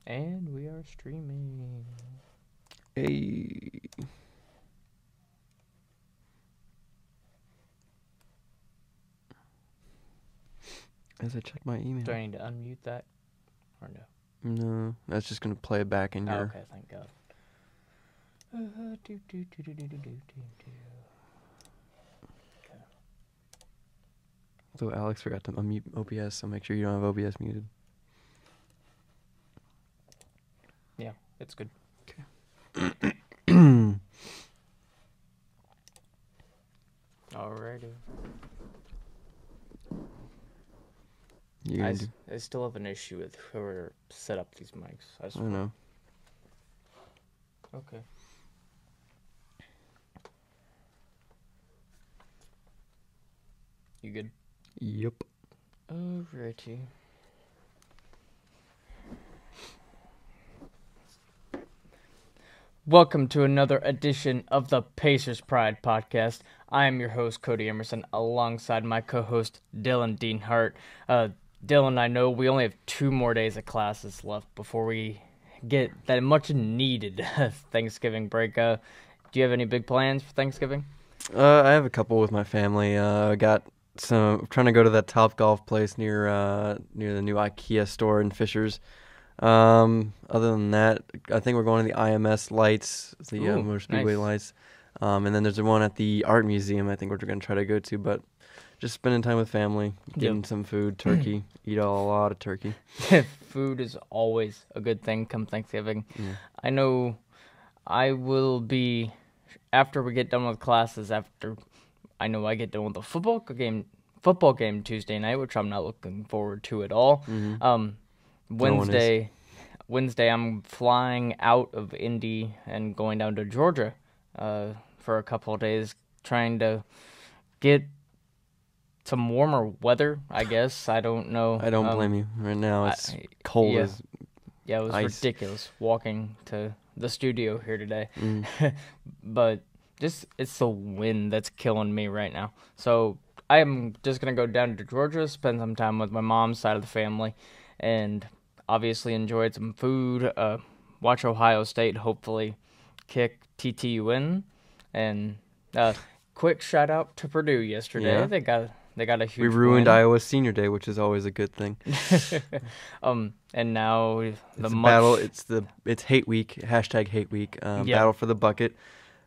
And we are streaming. Hey. As I check my email. Do I need to unmute that? Or no? No, that's just going to play back in your... Okay, thank God. Okay. So Alex forgot to unmute OBS, so make sure you don't have OBS muted. Yeah, it's good. Okay. Alrighty. I still have an issue with whoever set up these mics. I don't know. Okay. You good? Yep. Alrighty. Welcome to another edition of the Pacers Pride Podcast. I am your host, Cody Emerson, alongside my co-host, Dylan Dean Hart. Dylan, I know we only have 2 more days of classes left before we get that much-needed Thanksgiving break. Do you have any big plans for Thanksgiving? I have a couple with my family. I'm trying to go to that Topgolf place near the new IKEA store in Fishers. Other than that, I think we're going to the IMS lights, the Motor Speedway lights. And then there's the one at the art museum I think we're going to try to go to, but just spending time with family, getting some food, turkey, eat a lot of turkey. Food is always a good thing come Thanksgiving. Yeah. I know I will be, after we get done with classes, I get done with the football game Tuesday night, which I'm not looking forward to at all. Mm-hmm. Wednesday I'm flying out of Indy and going down to Georgia for a couple of days, trying to get some warmer weather, I guess. I don't know. I don't blame you. Right now it's cold as yeah, it was ice. ridiculous walking to the studio here today. Mm. But it's the wind that's killing me right now. So I am just going to go down to Georgia, spend some time with my mom's side of the family, and obviously enjoy some food, watch Ohio State hopefully kick TTU, and quick shout out to Purdue yesterday. Yeah. They got a huge We ruined win. Iowa's senior day, which is always a good thing. And now battle. It's hate week. Hashtag hate week. Battle for the bucket.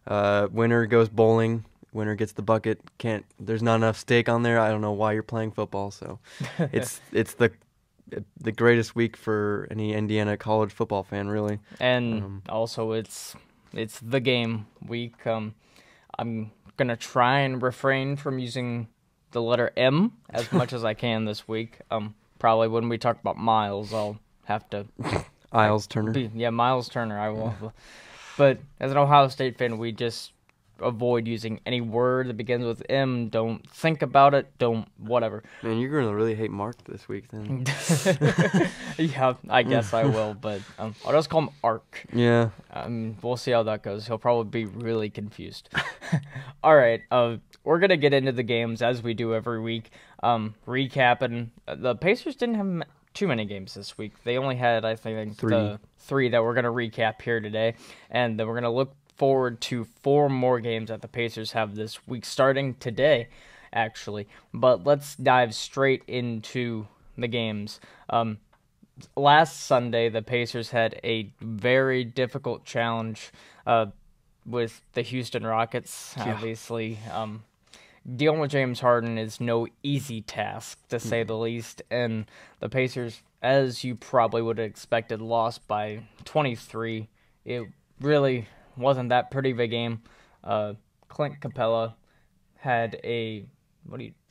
Winner goes bowling. Winner gets the bucket. There's not enough stake on there. I don't know why you're playing football. So it's the greatest week for any Indiana college football fan, really. And also it's the game week. I'm gonna try and refrain from using the letter M as much as I can this week. Probably when we talk about Miles, I'll have to Miles Turner. Miles Turner. I will. But as an Ohio State fan, we just avoid using any word that begins with M. Don't think about it. Don't whatever. Man, you're gonna really hate Mark this week, then. Yeah, I guess I will. But I'll just call him Ark. Yeah. We'll see how that goes. He'll probably be really confused. All right. We're gonna get into the games as we do every week. Recapping. The Pacers didn't have too many games this week. They only had, I think, 3 that we're gonna recap here today, and then we're gonna look forward to 4 more games that the Pacers have this week, starting today, actually. But let's dive straight into the games. Last Sunday, the Pacers had a very difficult challenge with the Houston Rockets. Yeah. Obviously, dealing with James Harden is no easy task, to say the least, and the Pacers, as you probably would have expected, lost by 23. It really wasn't that pretty of a game. Clint Capella had a...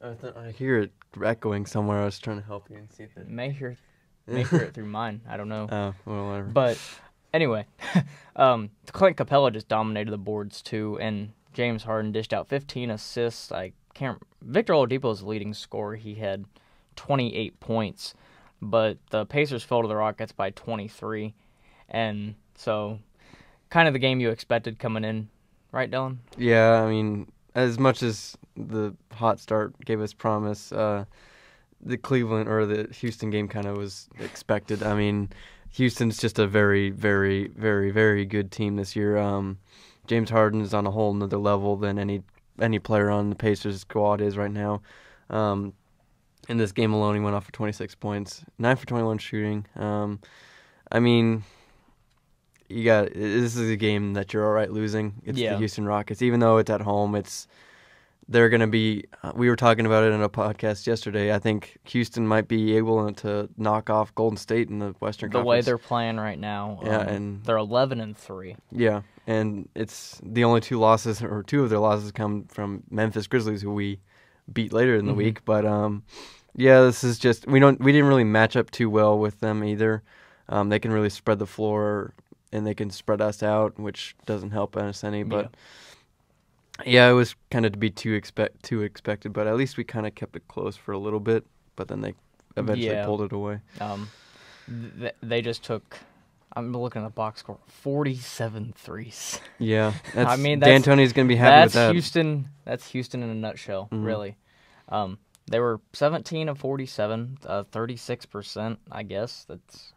I hear it echoing somewhere. I was trying to help you and see if it... May hear it through mine. I don't know. Oh, well, whatever. But anyway, Clint Capella just dominated the boards too, and James Harden dished out 15 assists. Victor Oladipo's leading scorer. He had 28 points, but the Pacers fell to the Rockets by 23, and so kind of the game you expected coming in, right, Dylan? Yeah, I mean, as much as the hot start gave us promise, the Cleveland or the Houston game kind of was expected. I mean, Houston's just a very, very, very, very good team this year. James Harden is on a whole nother level than any player on the Pacers squad is right now. In this game alone, he went off for 26 points, 9 for 21 shooting. I mean, this is a game that you're all right losing. It's the Houston Rockets, even though it's at home. They're going to be. We were talking about it in a podcast yesterday. I think Houston might be able to knock off Golden State in the Western Conference. The way they're playing right now, and they're 11-3. Yeah, and it's the only two of their losses come from Memphis Grizzlies, who we beat later in the week. But this is just we didn't really match up too well with them either. They can really spread the floor and they can spread us out, which doesn't help us any. But it was kind of to be too expected. But at least we kind of kept it close for a little bit. But then they eventually pulled it away. They just took. I'm looking at the box score. 47 threes. Yeah, I mean, D'Antoni's going to be happy with that. That's Houston in a nutshell, really. They were 17 of 47, 36%. I guess that's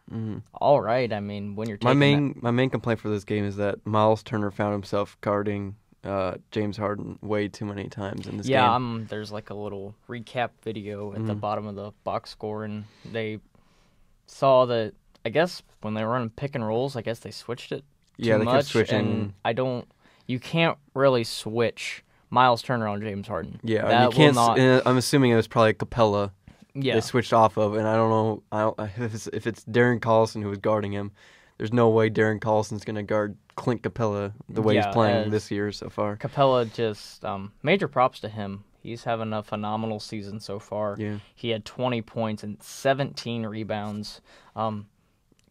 all right. I mean, when you're taking my main complaint for this game is that Miles Turner found himself guarding James Harden way too many times in this game. Yeah, there's like a little recap video at the bottom of the box score, and they saw that. I guess when they were running pick and rolls, I guess they switched it too much. Kept switching. And you can't really switch Miles Turner on James Harden. Yeah, that you can't. Not, I'm assuming it was probably Capella. Yeah, they switched off of, and I don't know if it's Darren Collison who was guarding him. There's no way Darren Collison's going to guard Clint Capella the way he's playing this year so far. Capella just major props to him. He's having a phenomenal season so far. Yeah. He had 20 points and 17 rebounds.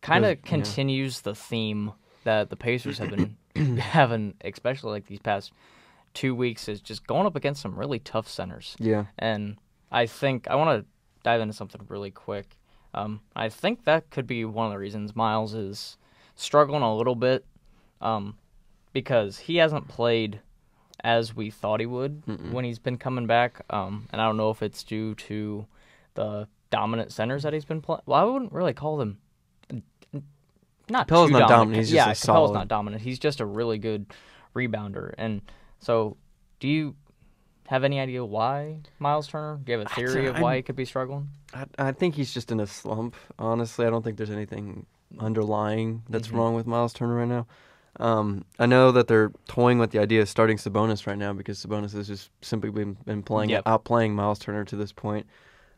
Kind of continues the theme that the Pacers have been having, especially like these past 2 weeks, is just going up against some really tough centers. Yeah. And I think I want to dive into something really quick. I think that could be one of the reasons Miles is struggling a little bit because he hasn't played as we thought he would when he's been coming back. And I don't know if it's due to the dominant centers that he's been playing. Well, I wouldn't really call them not Capella's too not dominant. He's just Capella's solid. not dominant. He's just a really good rebounder. And so, do you have any idea why Miles Turner? Do you have a theory of why he could be struggling? I think he's just in a slump. Honestly, I don't think there's anything underlying that's wrong with Miles Turner right now. I know that they're toying with the idea of starting Sabonis right now because Sabonis has just simply been outplaying Miles Turner to this point.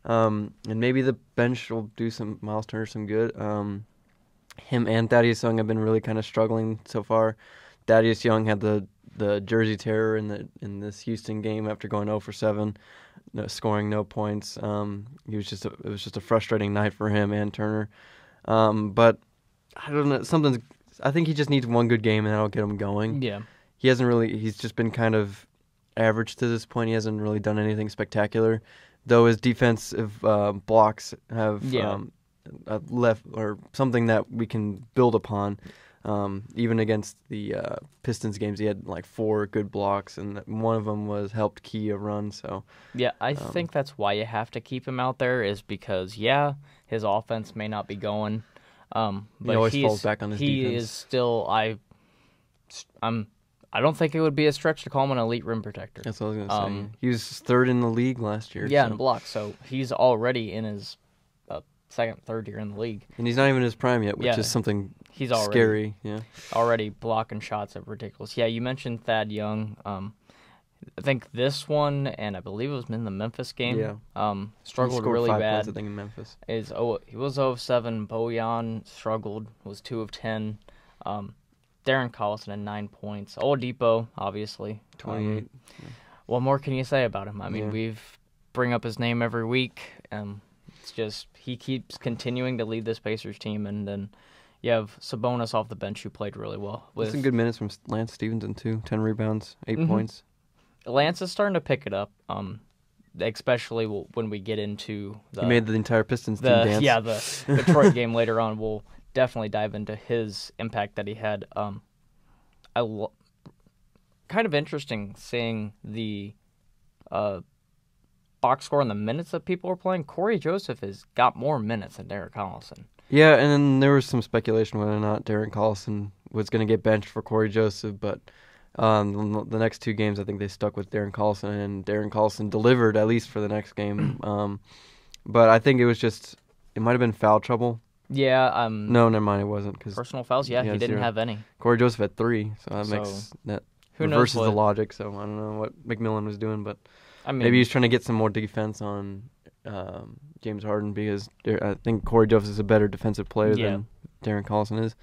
And maybe the bench will do Miles Turner some good. Him and Thaddeus Young have been really kind of struggling so far. Thaddeus Young had the jersey tear in this Houston game after going 0 for 7, scoring no points. It was just a frustrating night for him and Turner. But I don't know, I think he just needs one good game and that'll get him going. Yeah. He's just been kind of average to this point. He hasn't really done anything spectacular, though his defensive blocks have left or something that we can build upon. Even against the Pistons games, he had like 4 good blocks, and one of them helped key a run. So I think that's why you have to keep him out there, is because his offense may not be going, but he always falls back on his defense. He is still I don't think it would be a stretch to call him an elite rim protector. That's what I was gonna say. He was 3rd in the league last year. Yeah, in blocks. So he's already in his second, third year in the league, and he's not even in his prime yet, which is something. He's already scary. Yeah, already blocking shots at ridiculous. Yeah, you mentioned Thad Young. I think this one, and I believe it was in the Memphis game. Yeah, struggled really 5 bad. Points, I think in Memphis. He was 0 of 7. Bojan struggled. Was 2 of 10. Darren Collison had 9 points. Oladipo, obviously, 28. What more can you say about him? I mean, we've bring up his name every week. It's just he keeps continuing to lead this Pacers team, and then you have Sabonis off the bench who played really well. With some good minutes from Lance Stevenson too. 10 rebounds, 8 points. Lance is starting to pick it up, especially when we get into he made the entire Pistons team dance. Yeah, the Detroit game later on. We'll definitely dive into his impact that he had. Kind of interesting seeing the box score and the minutes that people are playing, Corey Joseph has got more minutes than Derek Collison. Yeah, and then there was some speculation whether or not Darren Collison was going to get benched for Corey Joseph, but the next 2 games, I think they stuck with Darren Collison, and Darren Collison delivered at least for the next game. But I think it might have been foul trouble. Yeah. No, never mind, it wasn't. Personal fouls? Yeah, he didn't 0. have any. Corey Joseph had 3, so that reverses the logic. So I don't know what McMillan was doing, but maybe he's trying to get some more defense on James Harden, because I think Corey Joseph is a better defensive player than Darren Collison is.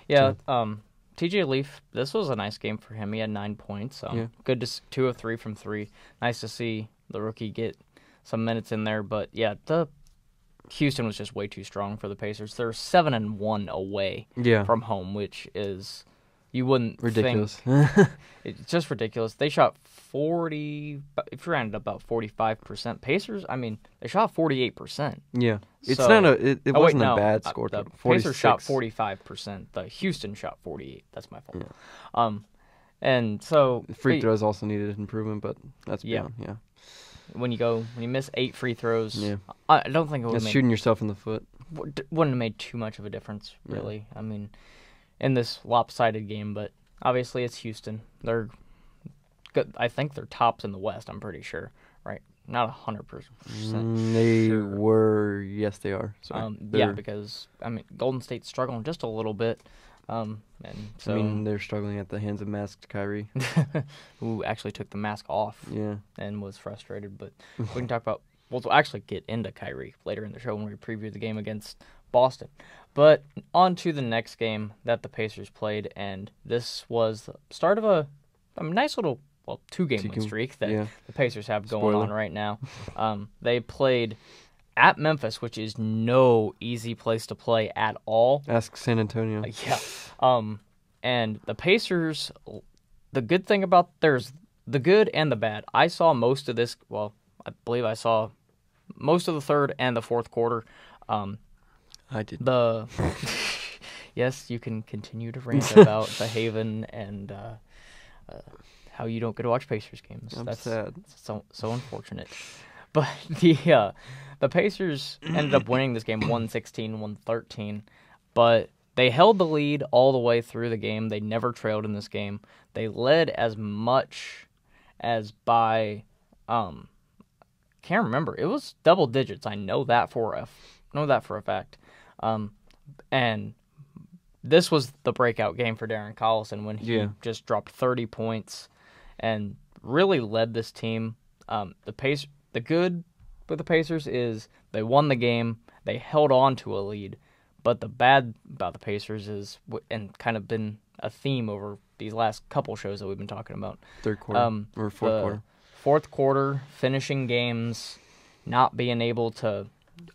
Yeah, so. TJ Leaf, this was a nice game for him. He had 9 points. Good to 2 of 3 from 3. Nice to see the rookie get some minutes in there. But yeah, Houston was just way too strong for the Pacers. They're 7-1 away from home, which is you wouldn't ridiculous. Think. It's just ridiculous. They shot 40. If you rounded about 45%, Pacers. They shot 48%. Yeah, it's not a. It wasn't a bad score. The Pacers shot 45%. The Houston shot 48. That's my fault. Yeah. And so free throws also needed improvement, but that's beyond. Yeah. When you miss 8 free throws, I don't think it would. That's shooting yourself in the foot. Wouldn't have made too much of a difference, really. Yeah. In this lopsided game, but obviously it's Houston. They're good. I think they're tops in the West. I'm pretty sure, right? Not 100%. They were. Yes, they are. Because Golden State's struggling just a little bit. And so they're struggling at the hands of masked Kyrie, who actually took the mask off. Yeah, and was frustrated. But we can talk about. We'll actually get into Kyrie later in the show when we preview the game against Boston. But on to the next game that the Pacers played, and this was the start of a nice little 2-game win streak that the Pacers have going on right now. They played at Memphis, which is no easy place to play at all. Ask San Antonio. And the Pacers, the good thing about there's the good and the bad. I saw most of this. Well, I believe I saw most of the third and the fourth quarter. I did. Yes, you can continue to rant about the Haven and how you don't get to watch Pacers games. That's sad. So unfortunate. But the Pacers ended up winning this game 116-113, but they held the lead all the way through the game. They never trailed in this game. They led as much as by can't remember. It was double digits. I know that for a fact. And this was the breakout game for Darren Collison when he just dropped 30 points and really led this team. The good with the Pacers is they won the game. They held on to a lead. But the bad about the Pacers is, and kind of been a theme over these last couple shows that we've been talking about. Third quarter or fourth quarter. Fourth quarter, finishing games, not being able to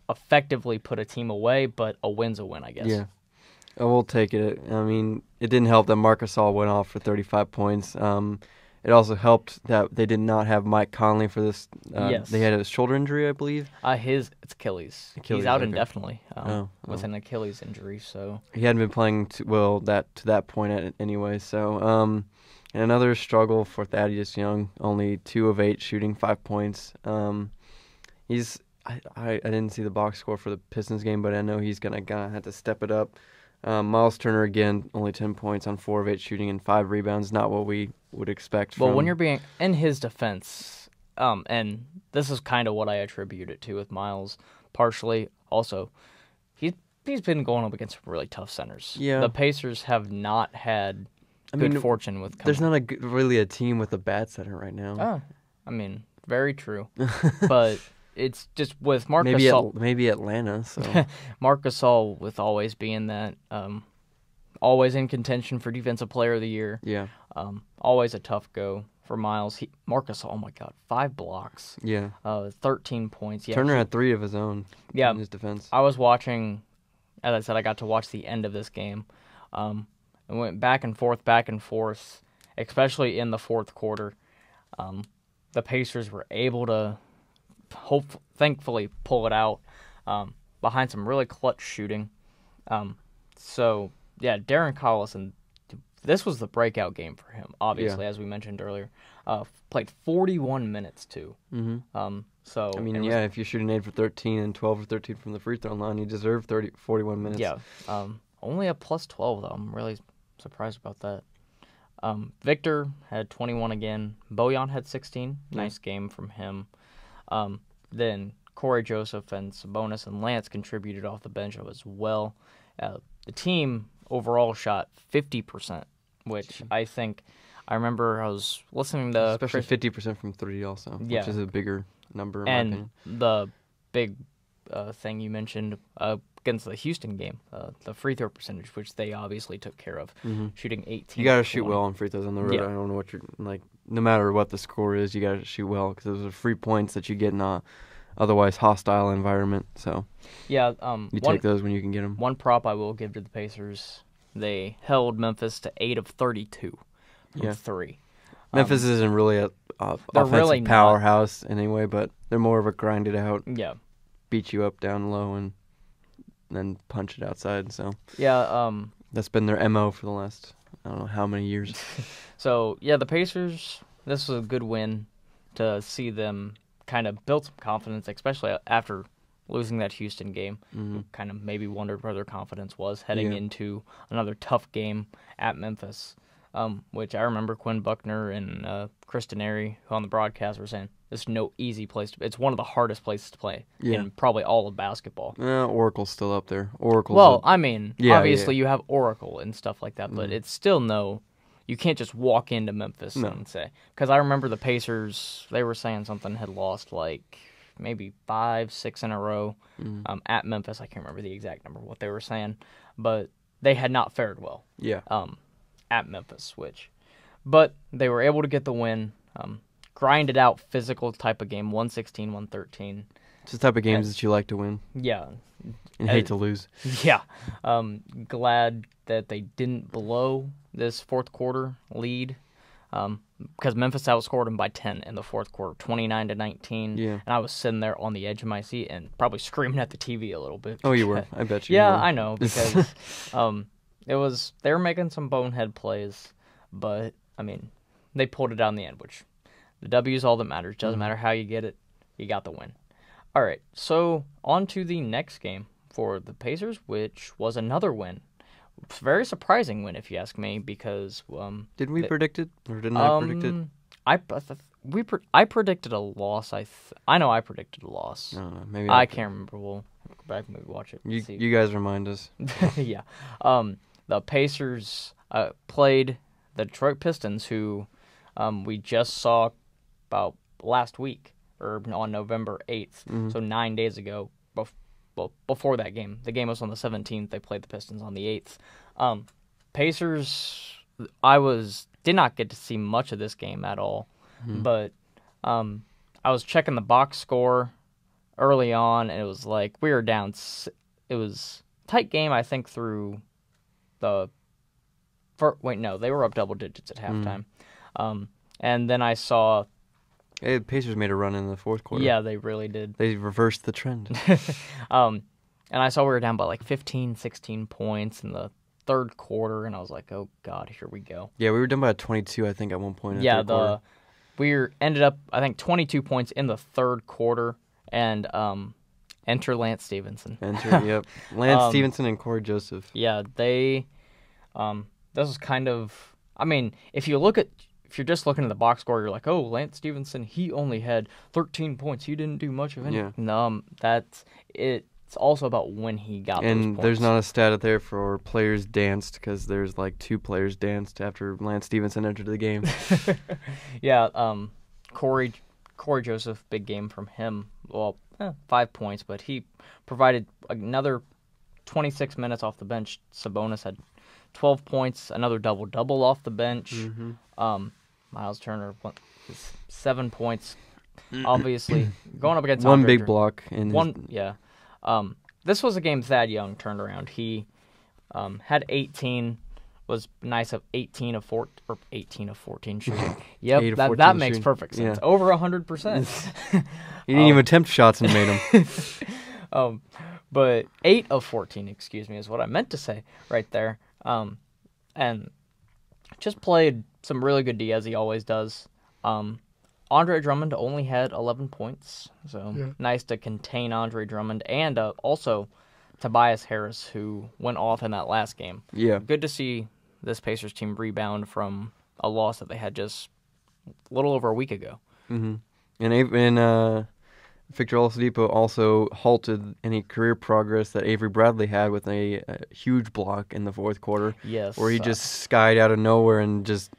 effectively put a team away, but a win's a win, I guess. Yeah. We'll take it. It didn't help that Marc Gasol went off for 35 points. It also helped that they did not have Mike Conley for this. Yes. They had a shoulder injury, I believe. It's Achilles. He's out indefinitely with an Achilles injury. So he hadn't been playing to that point anyway. So and another struggle for Thaddeus Young, only 2 of 8 shooting, 5 points. I didn't see the box score for the Pistons game, but I know he's gonna have to step it up. Miles Turner, again, only 10 points on 4 of 8 shooting and 5 rebounds. Not what we would expect from... Well, when you're being... In his defense, and this is kind of what I attribute it to with Miles, partially. Also, he's been going up against some really tough centers. Yeah. The Pacers have not had good fortune with... There's not really a team with a bad center right now. Very true. But... It's just with Marc Gasol. Maybe Atlanta. So Marc Gasol with always being that, always in contention for Defensive Player of the Year. Yeah. Always a tough go for Miles. Marc Gasol, oh my God, 5 blocks. Yeah. 13 points. Yeah. Turner had 3 of his own. Yeah. In his defense. I was watching, as I said, I got to watch the end of this game. It went back and forth, especially in the fourth quarter. The Pacers were able to thankfully pull it out behind some really clutch shooting. So, Darren Collison, this was the breakout game for him, obviously, as we mentioned earlier. played 41 minutes too. Mm-hmm. So I mean, if you're shooting 8 for 13 and 12 for 13 from the free throw line, you deserve 41 minutes. Yeah. Only a plus 12 though. I'm really surprised about that. Victor had 21 again. Bojan had 16. Nice game from him. Then Corey Joseph and Sabonis and Lance contributed off the bench as well. The team overall shot 50%, which I remember I was listening to... Especially 50% from 3 also, which is a bigger number in my opinion. And the big thing you mentioned against the Houston game, the free throw percentage, which they obviously took care of, shooting 18. You got to shoot well on free throws on the road. Yeah. I don't know what you're like. No matter what the score is, you got to shoot well because those are free points that you get in a otherwise hostile environment. So yeah, you take those when you can get them. One prop I will give to the Pacers: they held Memphis to 8 of 32 from 3. Memphis isn't really a offensive really powerhouse anyway, but they're more of a grind it out. Yeah, beat you up down low and then punch it outside. So that's been their MO for the last I don't know how many years. So the Pacers. This was a good win to see them kind of build some confidence, especially after losing that Houston game. Kind of maybe wondered where their confidence was heading into another tough game at Memphis. Which I remember Quinn Buckner and Kristen Airy, who on the broadcast were saying, this is no easy place to. It's one of the hardest places to play in probably all of basketball. Oracle's still up there. Oracle's obviously you have Oracle and stuff like that, but it's still you can't just walk into Memphis and say. Because I remember the Pacers, they were saying something had lost like maybe 5-6 in a row at Memphis. I can't remember the exact number what they were saying, but they had not fared well. Yeah. At Memphis, but they were able to get the win. Grinded out physical type of game, 116-113. It's the type of games that you like to win. Yeah. And hate to lose. Yeah. Glad that they didn't blow this fourth quarter lead. Because Memphis outscored them by 10 in the fourth quarter, 29-19. Yeah. And I was sitting there on the edge of my seat and probably screaming at the TV a little bit. Oh, you were? I bet you were. Yeah, I know, because they were making some bonehead plays, but, I mean, they pulled it out in the end, which the W is all that matters. Doesn't matter how you get it, you got the win. All right, so on to the next game for the Pacers, which was another win. Very surprising win, if you ask me, because... Did we predict it, or didn't I predict it? I predicted a loss. I know I predicted a loss. Maybe I can't remember. We'll go back and maybe watch it. You guys remind us. Yeah. The Pacers played the Detroit Pistons, who we just saw about last week, or on November 8th, so 9 days ago, before that game. The game was on the 17th. They played the Pistons on the 8th. Pacers, did not get to see much of this game at all, but I was checking the box score early on, and it was like we were down. It was a tight game, I think, through they were up double digits at halftime. And then I saw... the Pacers made a run in the fourth quarter. Yeah, they really did. They reversed the trend. And I saw we were down by like 15, 16 points in the third quarter, and I was like, oh, God, here we go. Yeah, we were down by 22, I think, at one point in the third quarter. We ended up, I think, 22 points in the third quarter, and enter Lance Stevenson. Yep. Lance Stevenson and Corey Joseph. Yeah, they... this was kind of... I mean, if you're just looking at the box score, you're like, oh, Lance Stevenson, he only had 13 points. He didn't do much of anything. Yeah. No, it's also about when he got those points. And there's not a stat out there for players danced, because there's like 2 players danced after Lance Stevenson entered the game. Yeah, Corey Joseph, big game from him. Well, 5 points, but he provided another 26 minutes off the bench. Sabonis had 12 points, another double-double off the bench. Miles Turner, 7 points. Obviously, going up against one big block. This was a game Thad Young turned around. He had 18, was nice of 18 of 14 shooting. Yep, that makes perfect sense. Yeah. Over 100%. He didn't even attempt shots and made them. But 8 of 14, is what I meant to say right there. And just played some really good D, as he always does. Andre Drummond only had 11 points, so nice to contain Andre Drummond, and also Tobias Harris, who went off in that last game. Yeah. Good to see this Pacers team rebound from a loss that they had just a little over a week ago. Mm-hmm. And Victor Oladipo also halted any career progress that Avery Bradley had with a huge block in the fourth quarter. Yes. Where he just skied out of nowhere and just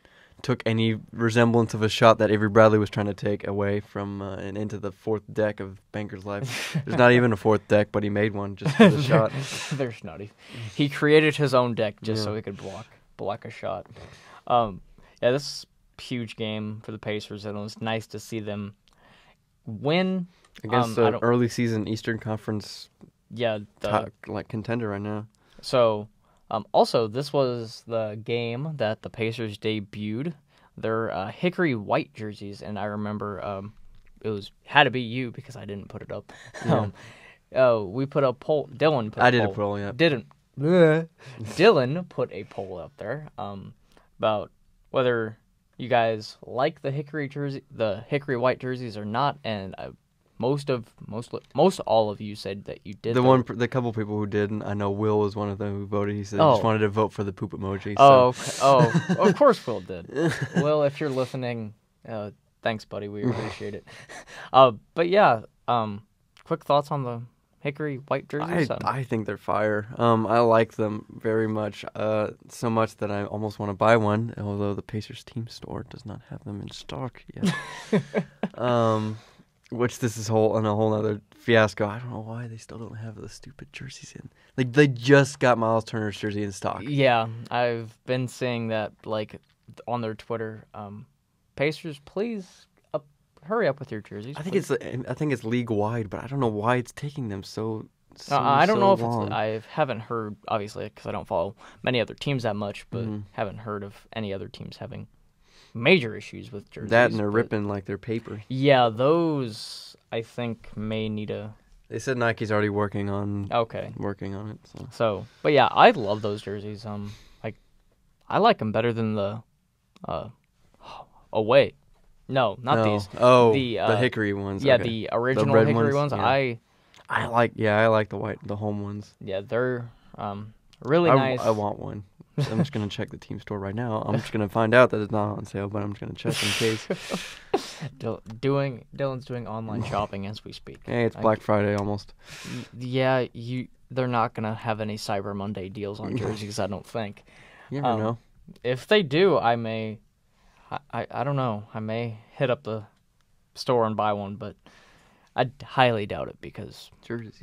took any resemblance of a shot that Avery Bradley was trying to take away from and into the fourth deck of Banker's Life. There's not even a fourth deck, but he made one just for the shot. There's not even. He created his own deck just so he could block a shot. This is a huge game for the Pacers, and it was nice to see them win against the early season Eastern Conference contender right now. So, also, this was the game that the Pacers debuted their hickory white jerseys, and I remember it had to be you because I didn't put it up. Yeah. We put a poll. Dylan put I a did poll. a poll, yeah. Dylan put a poll up there about whether you guys like the hickory white jerseys or not, and most all of you said that you did. The couple people who didn't, I know Will was one of them who voted. He said he just wanted to vote for the poop emoji. Of course Will did. Will, if you're listening, thanks, buddy. We appreciate it. But yeah, quick thoughts on the hickory white jerseys. I think they're fire. I like them very much. So much that I almost want to buy one, although the Pacers team store does not have them in stock yet. Which this is a whole other fiasco. I don't know why they still don't have the stupid jerseys in. Like, they just got Miles Turner's jersey in stock. Yeah, I've been seeing that on their Twitter. Pacers, please hurry up with your jerseys. I think it's league wide, but I don't know why it's taking them so. I don't know if long. I haven't heard, obviously, because I don't follow many other teams that much, but haven't heard of any other teams having major issues with jerseys. That and they're ripping like their paper. Yeah, those I think may need a. They said Nike's already working on it. So, but yeah, I love those jerseys. I like them better than the away. No, not these. Oh, the hickory ones. Yeah, okay. The original red hickory ones. Yeah. I like the home ones. Yeah, they're really nice. I want one. I'm just going to check the team store right now. I'm just going to find out that it's not on sale, but I'm just going to check in case. Dylan's doing online shopping as we speak. Hey, it's Black Friday almost. Yeah, they're not going to have any Cyber Monday deals on jerseys, I don't think. You never know. If they do, I may... I don't know. I may hit up the store and buy one, but I highly doubt it because... Jerseys.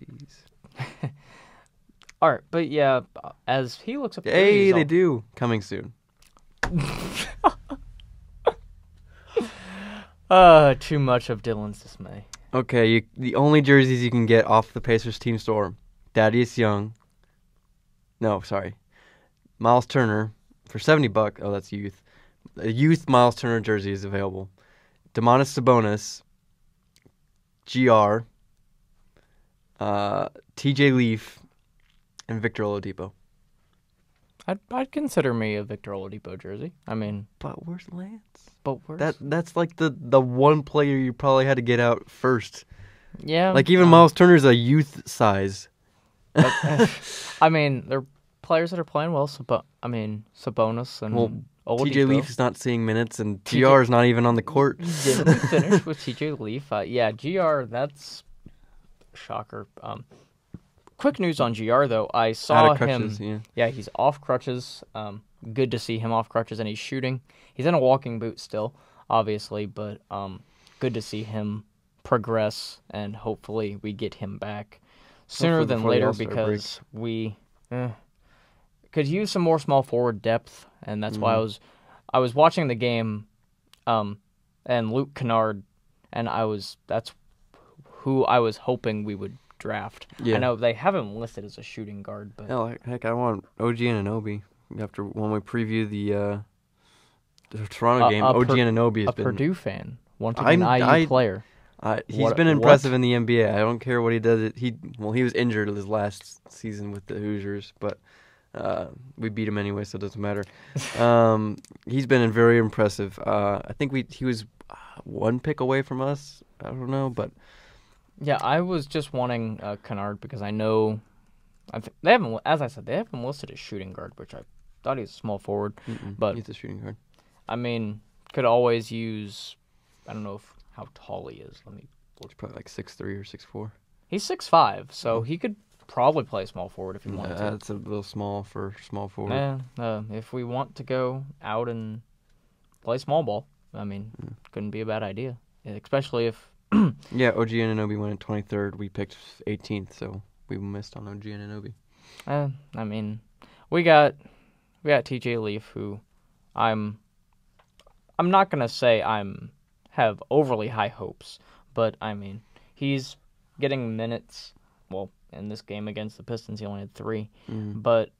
All right, but yeah, as he looks up... Hey, they do. Coming soon. Too much of Dylan's dismay. Okay, the only jerseys you can get off the Pacers team store, Thaddeus Young. No, sorry. Miles Turner for $70. Oh, that's youth. A youth Miles Turner jersey is available. Domantas Sabonis, GR, TJ Leaf, and Victor Oladipo. I'd consider me a Victor Oladipo jersey. I mean, but where's Lance? That's like the one player you probably had to get out first. Yeah. Like even Miles Turner's a youth size. I mean, they're players that are playing well. Sabonis and Oladipo. TJ Leaf is not seeing minutes, and GR is not even on the court. Didn't we finish with TJ Leaf? Yeah, GR. That's a shocker. Quick news on GR, though. I saw crutches, him. Yeah, he's off crutches. Good to see him off crutches, and he's shooting. He's in a walking boot still, obviously, but good to see him progress, and hopefully we get him back sooner than later because we could use some more small forward depth, and that's why I was watching the game, and Luke Kennard, and that's who I was hoping we would draft. Yeah. I know they haven't listed as a shooting guard, but heck, I want OG Anunoby after when we preview the Toronto game. OG Anunoby has been a Purdue fan wanting an IU player. He's been impressive in the NBA. I don't care what he does. He was injured his last season with the Hoosiers, but We beat him anyway, so it doesn't matter. He's been very impressive. I think he was one pick away from us. I don't know, but Yeah, I was just wanting Kennard because I know they haven't, as I said, they have him listed as shooting guard, which I thought he was a small forward. But he's a shooting guard. I mean, could always use. I don't know how tall he is. Let me He's probably like 6'3" or 6'4". He's 6'5", so he could probably play small forward if he wanted to. That's a little small for small forward. If we want to go out and play small ball, I mean, couldn't be a bad idea, especially if. Yeah, OG Anunoby went in 23rd. We picked 18th, so we missed on OG Anunoby. I mean, we got TJ Leaf, who I'm not gonna say have overly high hopes, but I mean he's getting minutes. Well, in this game against the Pistons, he only had 3, but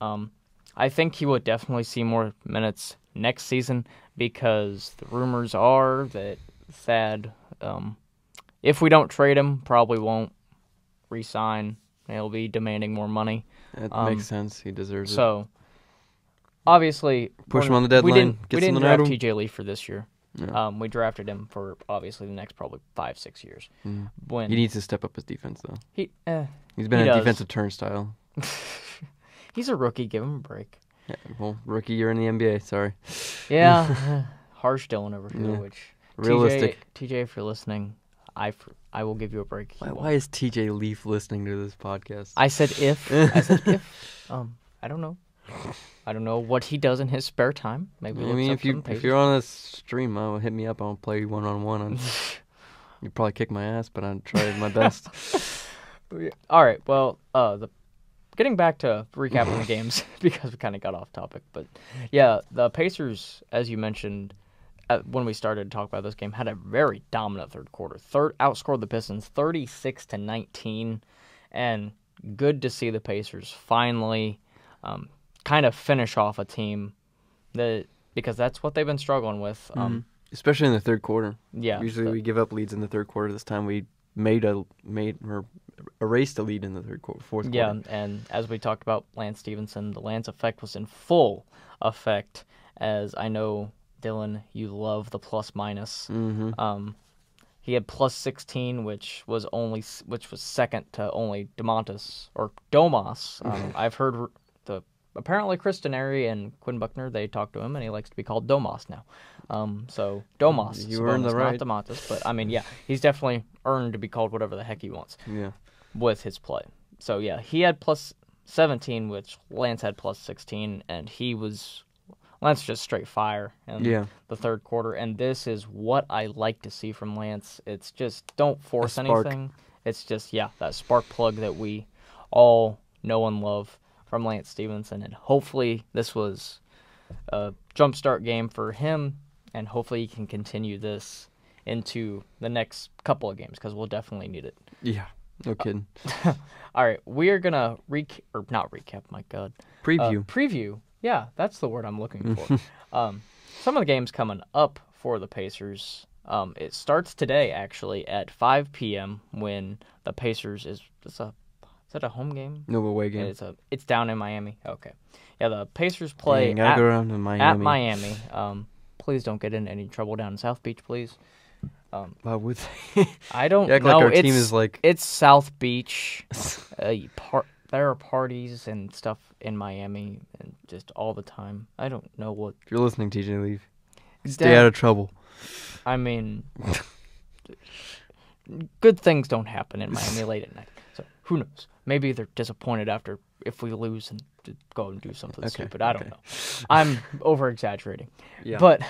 I think he will definitely see more minutes next season because the rumors are that Thad, if we don't trade him, probably won't re-sign. He'll be demanding more money. That makes sense. He deserves it. So, obviously, push him on the deadline. We didn't draft TJ Leaf for this year. No. We drafted him for obviously the next probably 5-6 years. When he needs to step up his defense, though. He's been a defensive turnstile. He's a rookie. Give him a break. Yeah, well, rookie year in the NBA. Sorry. Yeah, harsh Dylan over here. Yeah. Which realistic. TJ, if you're listening, I will give you a break. Why is TJ Leaf listening to this podcast? I said if. I said if. I don't know. I don't know what he does in his spare time. Maybe. I mean, if you're on this stream, hit me up. I'll play 1-on-1. You'd probably kick my ass, but I'll try my best. All right. Well, getting back to recapping the games because we kind of got off topic, but yeah, the Pacers, as you mentioned when we started to talk about this game, had a very dominant third quarter. Outscored the Pistons 36-19, and good to see the Pacers finally kind of finish off a team because that's what they've been struggling with. Especially in the third quarter. Yeah. Usually we give up leads in the third quarter. This time we erased a lead in the fourth quarter. Yeah, and as we talked about Lance Stevenson, the Lance effect was in full effect. As I know, Dylan, you love the plus minus. He had plus 16, which was second to only Domas. I've heard apparently Chris Denary and Quinn Buckner, they talked to him, and he likes to be called Domas now. So Domas, you earned the right. Not Domantas, but I mean, yeah, he's definitely earned to be called whatever the heck he wants. Yeah. With his play. So yeah, he had plus 17, which Lance had plus 16, and Lance just straight fire in the third quarter, and this is what I like to see from Lance. It's just don't force anything. It's just that spark plug that we all know and love from Lance Stevenson, and hopefully this was a jumpstart game for him, and hopefully he can continue this into the next couple of games because we'll definitely need it. Yeah, no kidding. All right, we are gonna not recap. My God, preview. Yeah, that's the word I'm looking for. Some of the games coming up for the Pacers. It starts today actually at 5 p.m. when the Pacers is that a home game? No, away game. It's down in Miami. Okay. Yeah, the Pacers play go around to Miami. At Miami. Please don't get in any trouble down in South Beach, please. Why would they? I don't know. Like our team is like... It's South Beach. There are parties and stuff in Miami and just all the time. I don't know what... If you're listening, TJ Leaf, stay out of trouble. I mean, good things don't happen in Miami late at night. So who knows? Maybe they're disappointed if we lose and go and do something stupid. I don't know. I'm over-exaggerating. Yeah. But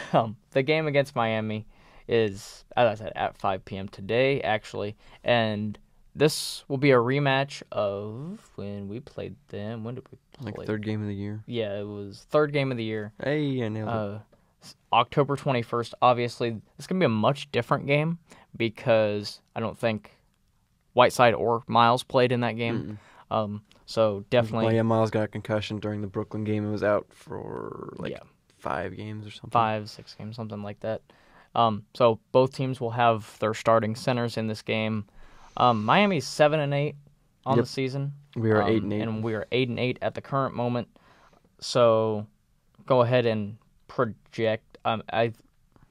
the game against Miami is, as I said, at 5 p.m. today, actually. And this will be a rematch of when we played them. When did we play? Like third game of the year. Yeah, it was third game of the year. Hey, I nailed it. October 21st. Obviously, it's going to be a much different game because I don't think Whiteside or Miles played in that game. So definitely... Well, yeah, Miles got a concussion during the Brooklyn game and was out for 5 games or something. 5-6 games, something like that. So both teams will have their starting centers in this game. Miami's 7-8 on the season. We are 8-8. And we are 8-8 at the current moment. So go ahead and project.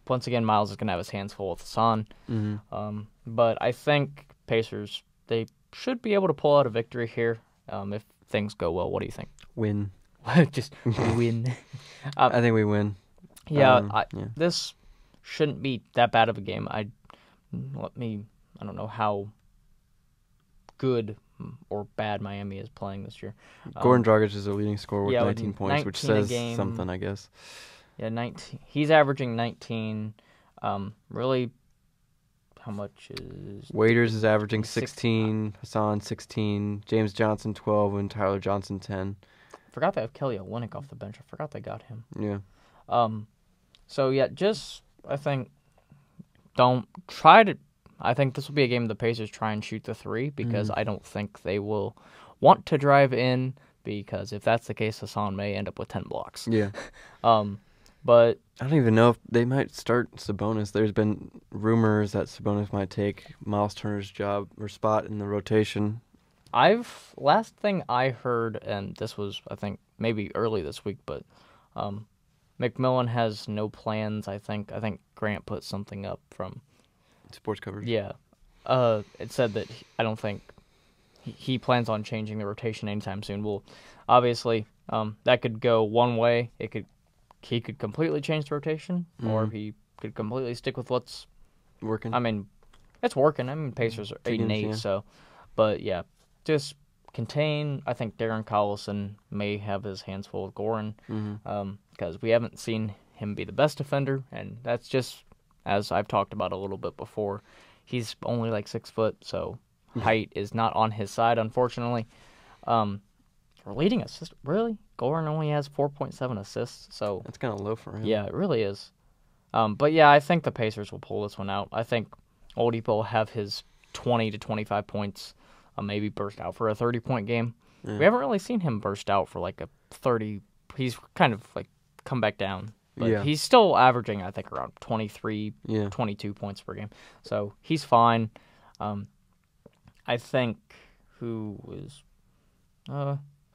Once again, Miles is going to have his hands full with Hassan. Mm-hmm. But I think Pacers, they should be able to pull out a victory here if things go well. What do you think? Win. Just win. I think we win. Yeah, this shouldn't be that bad of a game. I don't know how good or bad Miami is playing this year. Goran Dragic is their leading scorer with 19 with points, which 19 a says game. something, I guess. Yeah, 19. He's averaging 19. Really, how much is... Waiters is averaging 16, Hassan 16, James Johnson 12, and Tyler Johnson 10. Forgot they have Kelly Olynyk off the bench. I forgot they got him. Yeah. So, yeah, I think, don't try to... I think this will be a game the Pacers try and shoot the three because I don't think they will want to drive in because if that's the case, Hassan may end up with 10 blocks. Yeah. But I don't even know if they might start Sabonis. There's been rumors that Sabonis might take Miles Turner's job or spot in the rotation. Last thing I heard, and this was, I think, maybe early this week, but McMillan has no plans, I think. I think Grant put something up from... Sports coverage. Yeah. It said that I don't think he plans on changing the rotation anytime soon. Well, obviously, that could go one way. He could completely change the rotation, or he could completely stick with what's working. I mean, it's working. I mean, Pacers are 8-8, so. But yeah, just contain. I think Darren Collison may have his hands full with Goran, because we haven't seen him be the best defender, and that's just, as I've talked about a little bit before, he's only like 6 foot, so height is not on his side, unfortunately. For leading assist, really? Goran only has 4.7 assists, so... That's kind of low for him. Yeah, it really is. But yeah, I think the Pacers will pull this one out. I think Oladipo will have his 20 to 25 points, maybe burst out for a 30-point game. Yeah. We haven't really seen him burst out for like a 30... He's kind of like come back down. But he's still averaging, I think, around 23, 22 points per game. So he's fine. I think who was...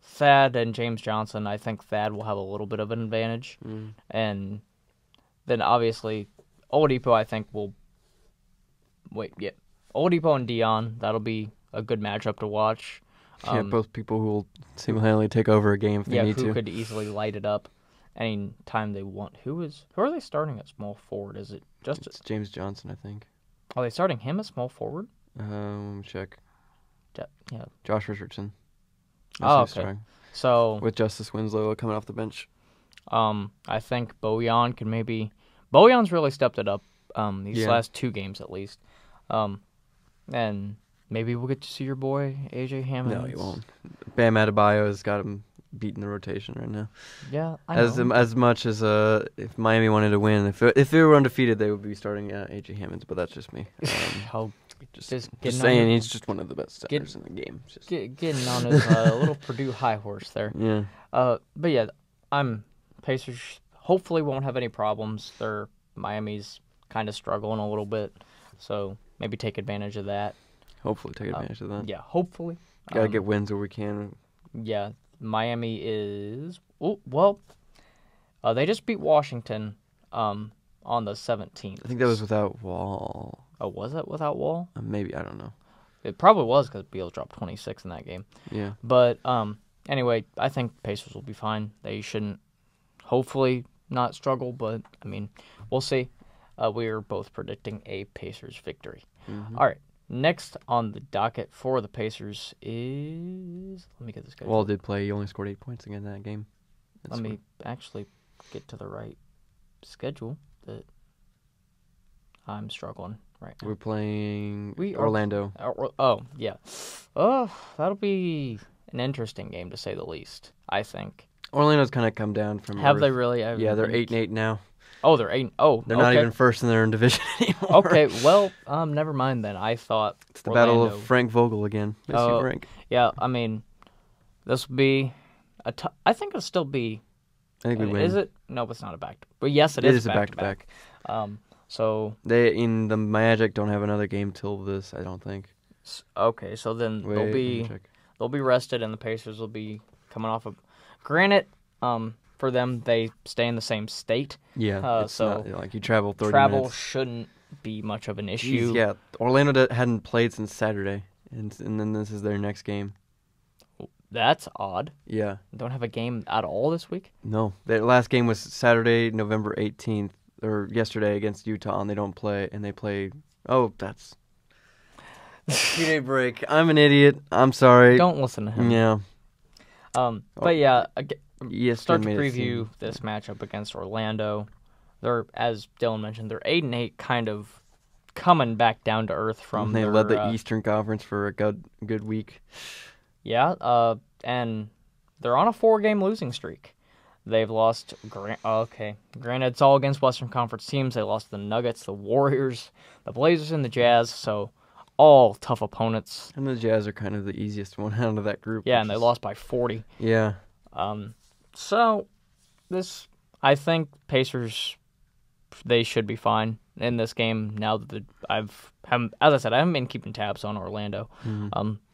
Thad and James Johnson, I think Thad will have a little bit of an advantage. And then obviously Oladipo, I think, will... Oladipo and Dion, that'll be a good matchup to watch. Both people who will single-handedly take over a game if they need to. Who could easily light it up any time they want. Who are they starting at small forward? Is it just... It's James Johnson, I think. Are they starting him at small forward? Let me check. Yeah. Josh Richardson. Oh, okay. So with Justice Winslow coming off the bench, I think Bojan can maybe. Bojan's really stepped it up these last 2 games at least, and maybe we'll get to see your boy AJ Hammond. No, he won't. Bam Adebayo has got him beating the rotation right now. Yeah, I know. As much as if Miami wanted to win, if they were undefeated, they would be starting AJ Hammond. But that's just me. Just saying, he's just one of the best centers in the game. Getting on his little Purdue high horse there. Yeah. But yeah, Pacers hopefully won't have any problems. Miami's kind of struggling a little bit, so maybe take advantage of that. Hopefully take advantage of that. Yeah, hopefully. Gotta get wins where we can. Yeah, Miami is... they just beat Washington on the 17th. I think that was without Wall. Oh, was it without Wall? Maybe, I don't know. It probably was because Beal dropped 26 in that game. Yeah. But anyway, I think Pacers will be fine. They shouldn't, hopefully, not struggle, but, I mean, we'll see. We're both predicting a Pacers victory. All right. Next on the docket for the Pacers is... Let me get this guy. Wall did play. He only scored 8 points again in that game. Let me actually get to the right schedule that I'm struggling right now. We're playing Orlando. Yeah. Oh, that'll be an interesting game to say the least, I think. Orlando's kind of come down from... Have they really? Yeah, they're 8-8 now. Oh, they're 8. Oh, they're not even first in their own division anymore. Okay, well, never mind then. I thought it's the battle of Frank Vogel again. Frank. Yeah, I mean, this will be I think it'll still be... I think we win. Is it? No, it's not a back. But yes, it is a back-to-back. So they in the Magic don't have another game till this, I don't think. Okay, so then they'll be rested, and the Pacers will be coming off of... Granted, for them. They stay in the same state. Yeah, it's so not like you travel 30 travel minutes. shouldn't be much of an issue. Jeez, yeah, Orlando hadn't played since Saturday, and then this is their next game. That's odd. Yeah. Don't have a game at all this week? No, their last game was Saturday, November 18th, or yesterday against Utah, and they don't play, and they play. Oh, that's 2-day break. I'm an idiot. I'm sorry. Don't listen to him. Yeah. But yeah, start to made it preview this matchup against Orlando. They're, as Dylan mentioned, they're 8-8, kind of coming back down to earth from. They led the Eastern Conference for a good week. Yeah, and they're on a 4-game losing streak. They've lost. Granted, it's all against Western Conference teams. They lost the Nuggets, the Warriors, the Blazers, and the Jazz. So all tough opponents. And the Jazz are kind of the easiest one out of that group. Yeah, and they lost by 40. Yeah. So this, I think Pacers, they should be fine in this game. Now that as I said, I haven't been keeping tabs on Orlando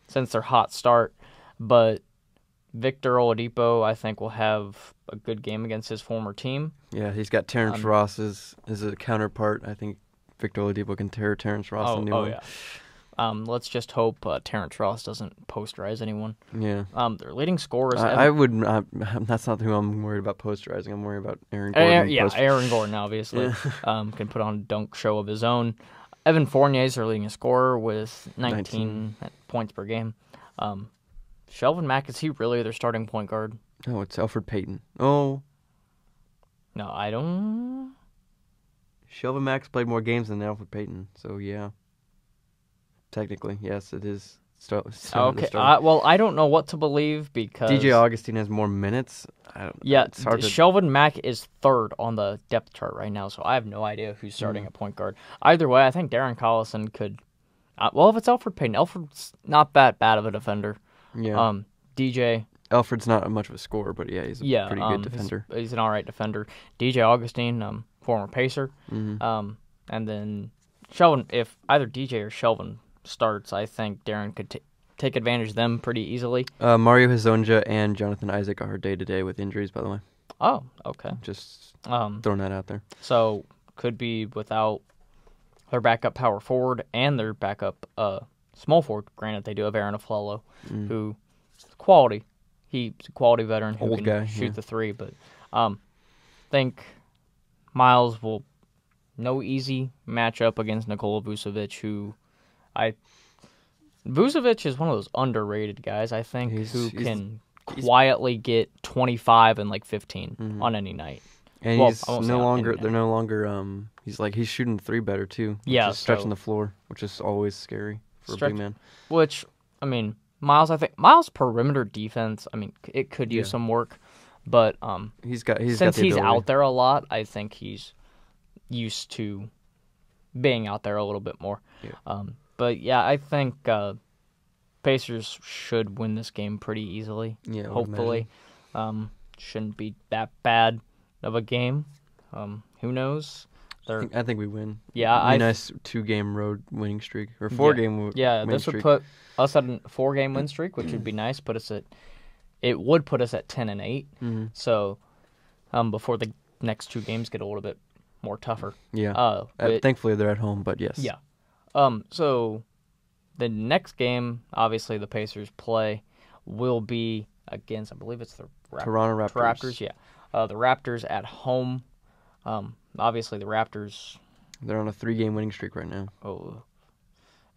since their hot start, but Victor Oladipo, I think, will have a good game against his former team. Yeah, he's got Terrence Ross as a counterpart. I think Victor Oladipo can tear Terrence Ross a new one. Yeah. Let's just hope Terrence Ross doesn't posterize anyone. Yeah. Their leading scorers. That's not who I'm worried about posterizing. I'm worried about Aaron Gordon. Aaron Gordon obviously can put on a dunk show of his own. Evan Fournier is their leading scorer with 19 points per game. Shelvin Mack, is he really their starting point guard? No, it's Elfrid Payton. Oh. No, I don't. Shelvin Mack's played more games than Elfrid Payton, so yeah. Technically, yes, it is. Okay. Well, I don't know what to believe because DJ Augustine has more minutes. It's hard to... Shelvin Mack is third on the depth chart right now, so I have no idea who's starting at point guard. Either way, I think Darren Collison could. If it's Elfrid Payton, Elfrid's not that bad of a defender. Yeah. DJ. Alfred's not much of a scorer, but yeah, he's a pretty good defender. He's an all right defender. DJ Augustine, former Pacer. Mm-hmm. And then Shelvin, if either DJ or Shelvin starts, I think Darren could take advantage of them pretty easily. Mario Hezonja and Jonathan Isaac are day-to-day with injuries, by the way. Oh, okay. Just throwing that out there. So, could be without their backup power forward and their backup small forward. Granted, they do have Aaron Aflalo, who quality. He's a quality veteran who can shoot the three. But think Miles will no easy matchup against Nikola Vucevic, Vucevic is one of those underrated guys, I think, who can quietly get 25 and 15 on any night. And they're no longer, he's shooting the three better too. Stretching the floor, which is always scary for a big man. Which, Miles' perimeter defense, it could use some work, but since he's out there a lot, I think he's used to being out there a little bit more. Yeah. But yeah, I think Pacers should win this game pretty easily. Yeah, hopefully. Shouldn't be that bad of a game. Who knows? I think we win. Yeah, a nice 2-game road winning streak or 4-game winning streak. Yeah, this would put us at a 4-game win streak, which would be nice. It would put us at 10-8. Mm-hmm. So, before the next 2 games get a little bit more tougher. Yeah. Thankfully, they're at home, but yes. Yeah. So the next game, obviously, the Pacers play will be against, I believe it's the Toronto Raptors. Yeah. The Raptors at home. Obviously, the Raptors. They're on a 3-game winning streak right now. Oh.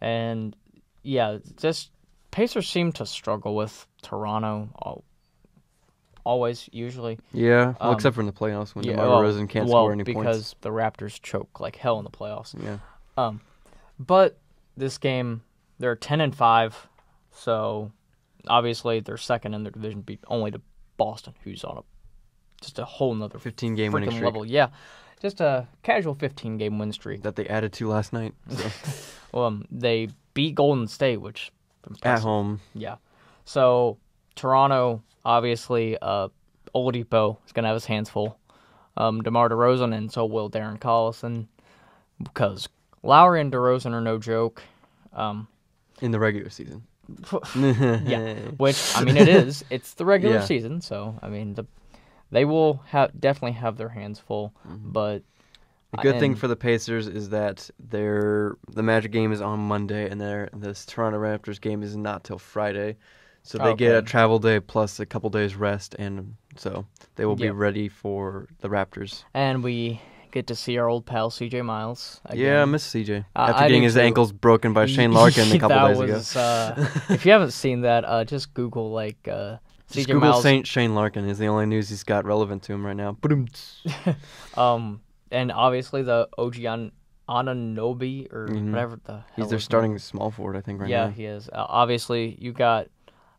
And, yeah, just Pacers seem to struggle with Toronto always, usually. Yeah, except for in the playoffs when DeMar DeRozan can't score any points. Because the Raptors choke like hell in the playoffs. Yeah. But this game, they're 10-5, so obviously they're second in their division, beat only to Boston, who's on just a whole nother 15-game winning streak level. Yeah, just a casual 15-game win streak that they added to last night. So. They beat Golden State, which at home. Yeah. So Toronto, obviously, Oladipo is gonna have his hands full. DeMar DeRozan, and so will Darren Collison, because Lowry and DeRozan are no joke. In the regular season. Yeah, which, it is. It's the regular season, so, they will definitely have their hands full. But the good thing for the Pacers is that the Magic game is on Monday, and this Toronto Raptors game is not till Friday. So they get a travel day plus a couple days rest, and so they will be ready for the Raptors. And we get to see our old pal CJ Miles again. Yeah, I miss CJ. After getting his ankles broken by Shane Larkin a couple days ago. If you haven't seen that, just Google CJ Google Miles. Shane Larkin is the only news he's got relevant to him right now. And obviously the OG Anunoby or whatever the hell. He's their starting small forward, I think, right now. Yeah, he is. Obviously, you got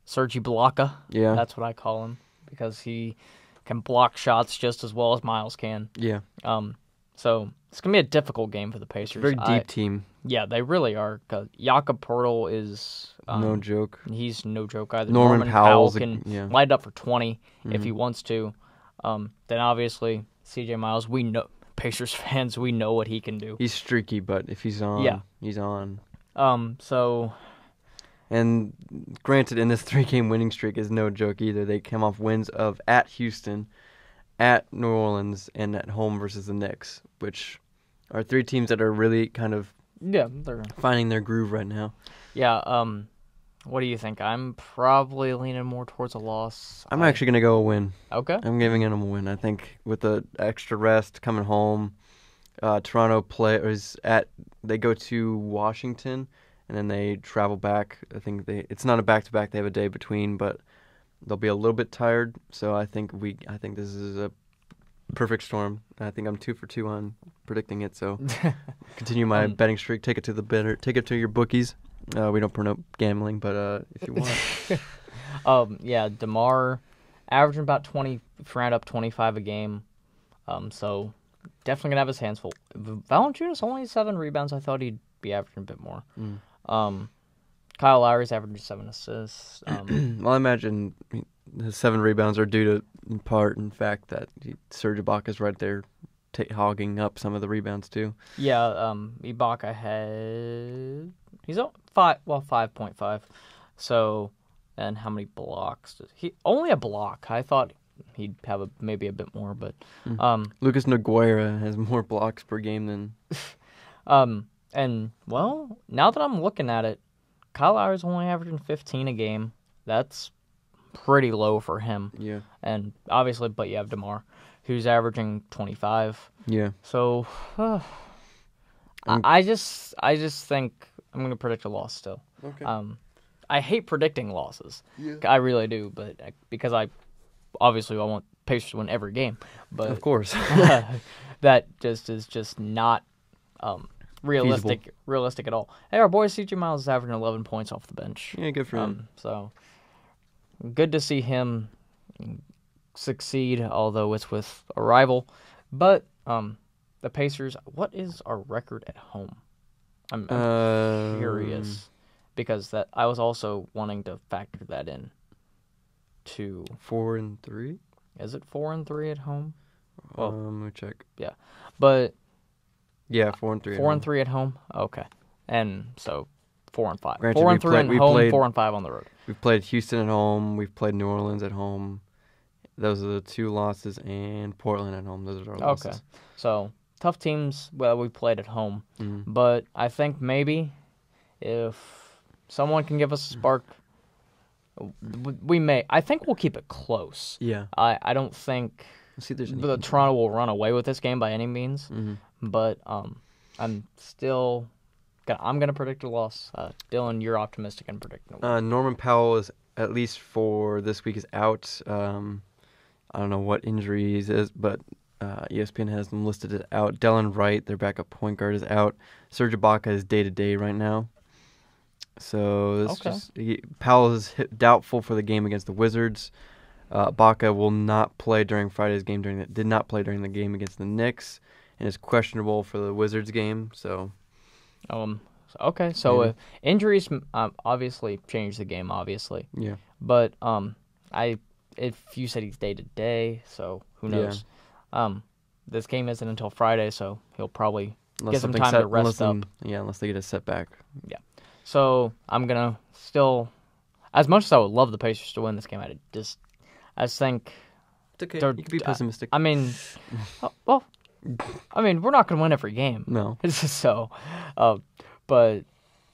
Serge Ibaka. Yeah. That's what I call him because he can block shots just as well as Miles can. Yeah. So it's going to be a difficult game for the Pacers. Very deep team. Yeah, they really are. Jakob Poeltl is... no joke. He's no joke either. Norman Powell can light it up for 20 if he wants to. Then obviously, CJ Miles, we know... Pacers fans, we know what he can do. He's streaky, but if he's on, he's on. And granted, in this 3-game winning streak is no joke either. They came off wins of at Houston, at New Orleans, and at home versus the Knicks, which are 3 teams that are really kind of they're finding their groove right now. Yeah. What do you think? I'm probably leaning more towards a loss. I'm actually going to go a win. Okay. I'm giving them a win. I think with the extra rest coming home, Toronto they go to Washington and then they travel back. I think it's not a back-to-back. They have a day between, but they'll be a little bit tired. So I think this is a perfect storm. I think I'm 2 for 2 on predicting it. So continue my betting streak. Take it to your bookies. We don't promote gambling, but if you want. DeMar averaging about 20, round up 25 a game. So definitely going to have his hands full. Valanciunas only 7 rebounds. I thought he'd be averaging a bit more. Kyle Lowry's averaging 7 assists. Well, I imagine his 7 rebounds are due to, in part, in fact, that Serge Ibaka's right there hogging up some of the rebounds, too. Yeah, Ibaka had... He's 5.5. So, and how many blocks? He only a block. I thought he'd have maybe a bit more, but Lucas Nogueira has more blocks per game than. And well, now that I'm looking at it, Kyle Lowry's only averaging 15 a game. That's pretty low for him. Yeah. And obviously, but you have DeMar, who's averaging 25. Yeah. So, I just think I'm going to predict a loss still. Okay. I hate predicting losses. Yeah. I really do, but because I want Pacers to win every game. But of course. that is just not realistic at all. Hey, our boy CJ Miles is averaging 11 points off the bench. Yeah, good for him. So good to see him succeed, although it's with a rival. But the Pacers, what is our record at home? I'm curious because I was also wanting to factor that in. 4-3. Is it 4-3 at home? Well, let me check. Yeah, but 4-3. 4-3 at home. Okay, and so 4-5. Granted, 4-3 at home. 4-5 on the road. We've played Houston at home. We've played New Orleans at home. Those are the 2 losses, and Portland at home. Those are our losses. Okay, so tough teams. Well, we played at home, Mm-hmm. but I think maybe if someone can give us a spark, we may. I think we'll keep it close. Yeah. I don't think the Toronto will run away with this game by any means. Mm-hmm. But I'm gonna predict a loss. Dylan, you're optimistic and predicting a win. Norman Powell is, at least for this week, is out. I don't know what injuries is, but ESPN has them listed as out. Delon Wright, their backup point guard, is out. Serge Ibaka is day-to-day right now. So Powell is doubtful for the game against the Wizards. Ibaka will not play during Friday's game. Did not play during the game against the Knicks, and is questionable for the Wizards game. So, okay. So injuries obviously change the game. Obviously, yeah. But if you said he's day to day, so who knows? Yeah. This game isn't until Friday, so he'll probably get some time to rest up. Unless they get a setback. Yeah. So I'm gonna still, as much as I would love the Pacers to win this game, I think It's okay. You can be pessimistic. I mean, well, we're not going to win every game. No. So, but,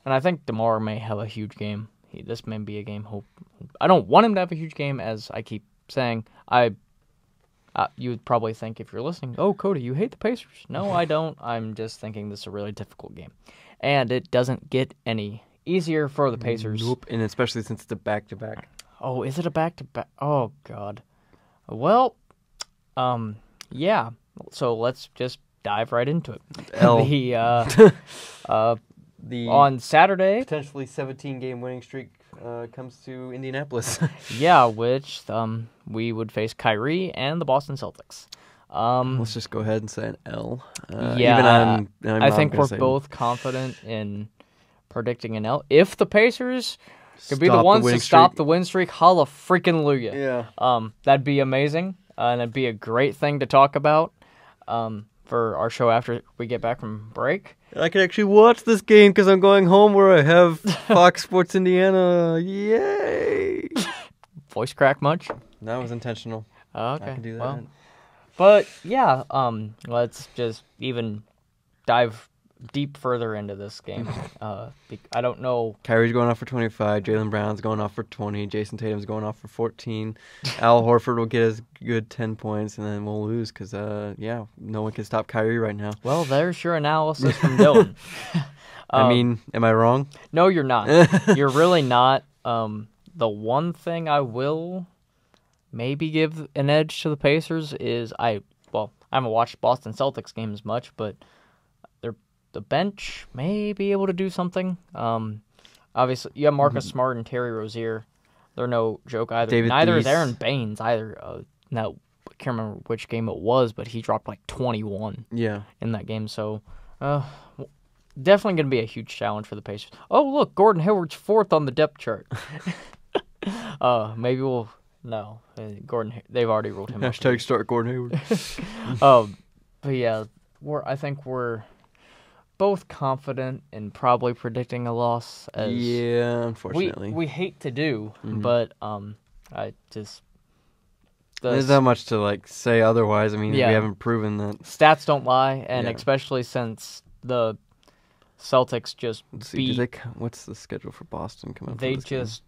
and I think DeMar may have a huge game. This may be a game. I don't want him to have a huge game, as I keep saying. You would probably think, if you're listening, oh, Cody, you hate the Pacers. No, I don't. I'm just thinking this is a really difficult game. And it doesn't get any easier for the Pacers. Nope, and especially since it's a back-to-back. Oh, is it a back-to-back? Oh, God. Well, yeah. So let's just dive right into it. The on Saturday, potentially 17-game winning streak comes to Indianapolis. yeah, which we would face Kyrie and the Boston Celtics. Let's just go ahead and say an L. Yeah, I think we're both confident in predicting an L. If the Pacers could be the ones to stop the win streak, holla freaking Luya. Yeah. That'd be amazing, and it'd be a great thing to talk about for our show after we get back from break. I can actually watch this game because I'm going home where I have Fox Sports Indiana. Yay! Voice crack much? That was intentional. Okay. I can do that. Well, but yeah, let's just even dive deep further into this game. I don't know. Kyrie's going off for 25. Jaylen Brown's going off for 20. Jason Tatum's going off for 14. Al Horford will get his good 10 points, and then we'll lose because, no one can stop Kyrie right now. Well, there's your analysis from Dylan. Am I wrong? No, you're not. You're really not. The one thing I will maybe give an edge to the Pacers is I haven't watched Boston Celtics games much, but the bench may be able to do something. Obviously, you have Marcus Smart and Terry Rozier. They're no joke either. Neither is Aaron Baines either. Now, I can't remember which game it was, but he dropped like 21 in that game. So, definitely going to be a huge challenge for the Pacers. Oh, look, Gordon Hayward's fourth on the depth chart. Maybe we'll... No, they've already ruled him out. Hashtag start Gordon Hayward. But yeah, I think we're both confident in probably predicting a loss. Unfortunately. We hate to do, but I just... There's not much to say otherwise. I mean, we haven't proven that. Stats don't lie, and especially since the Celtics just beat... What's the schedule for Boston coming up? They just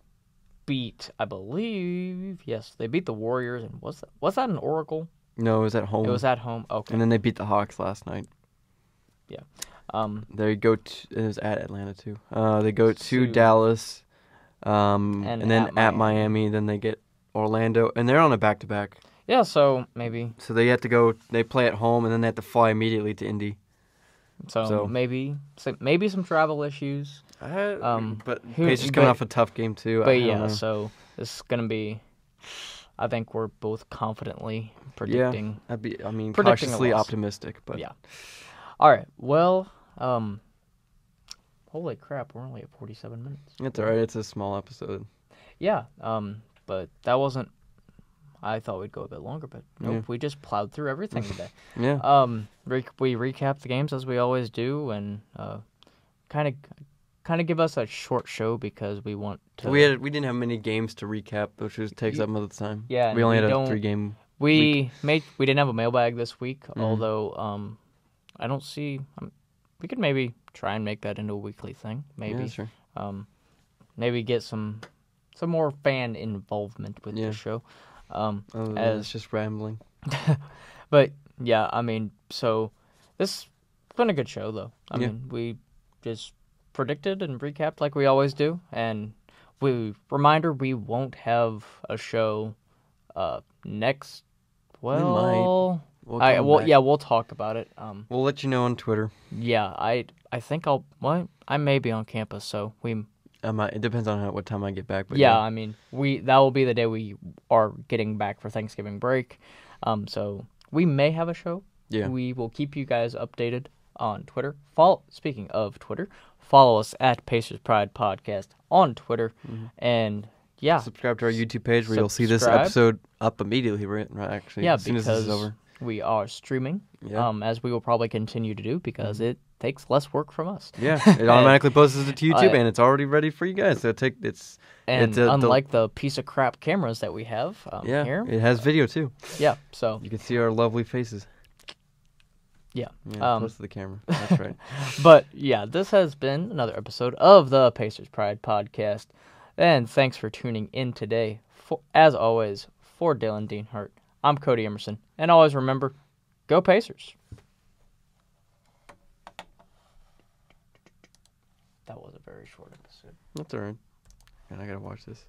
beat, I believe, they beat the Warriors. And was that an Oracle? No, it was at home. It was at home, okay. And then they beat the Hawks last night. Yeah. There you go. It was at Atlanta too. They go to Dallas, and then at Miami. Then they get Orlando, and they're on a back-to-back. Yeah, so maybe. So they have to go. They play at home, and then they have to fly immediately to Indy. So maybe some travel issues. But Pacers coming off a tough game too. But yeah, so this is gonna be. I think we're both confidently predicting. Yeah, cautiously optimistic, but yeah. All right. Well, holy crap, we're only at 47 minutes. It's all right. It's a small episode. Yeah. But that wasn't. I thought we'd go a bit longer, but nope. We just plowed through everything today. Yeah. We recap the games as we always do, and kind of give us a short show because we want to. We didn't have many games to recap, which takes up most of the time. Yeah. We only had a 3-game. We didn't have a mailbag this week, although I don't see. We could maybe try and make that into a weekly thing. Maybe. Yeah, sure. Maybe get some more fan involvement with the show. It's just rambling. But yeah, so this has been a good show though. I mean, we just predicted and recapped like we always do, and we won't have a show next. Well, we'll talk about it. We'll let you know on Twitter. Yeah, I think I may be on campus, so we. It depends on what time I get back. But that will be the day we are getting back for Thanksgiving break. So we may have a show. Yeah. We will keep you guys updated on Twitter. Speaking of Twitter, follow us at PacersPridePodcast on Twitter. And Yeah. Subscribe to our YouTube page where you'll see this Subscribe. episode up immediately, right? Actually, Yeah, as soon as this is over. we are streaming, Yeah. As we will probably continue to do because it takes less work from us. Yeah, it automatically posts it to YouTube, I- and it's already ready for you guys. So And unlike the piece of crap cameras that we have here, it has video too. yeah, so You can see our lovely faces. yeah. Yeah, close to the camera. That's right. But yeah, this has been another episode of the Pacers Pride Podcast, and thanks for tuning in today. As always, for Dylan Deanhart, I'm Cody Emerson, and always remember, go Pacers. That was a very short episode. That's all right. Man, I gotta watch this.